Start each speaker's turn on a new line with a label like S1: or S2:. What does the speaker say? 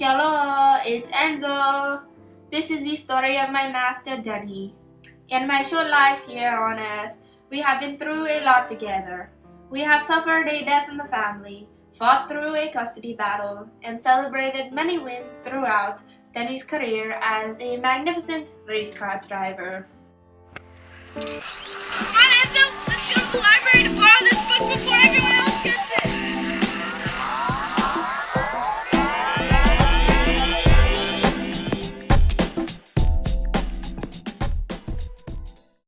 S1: Hello, it's Enzo. This is the story of my master Denny. In my short life here on Earth, we have been through a lot together. We have suffered a death in the family, fought through a custody battle, and celebrated many wins throughout Denny's career as a magnificent race car driver.
S2: Come on, Enzo, let's go to the library to borrow this book before everyone else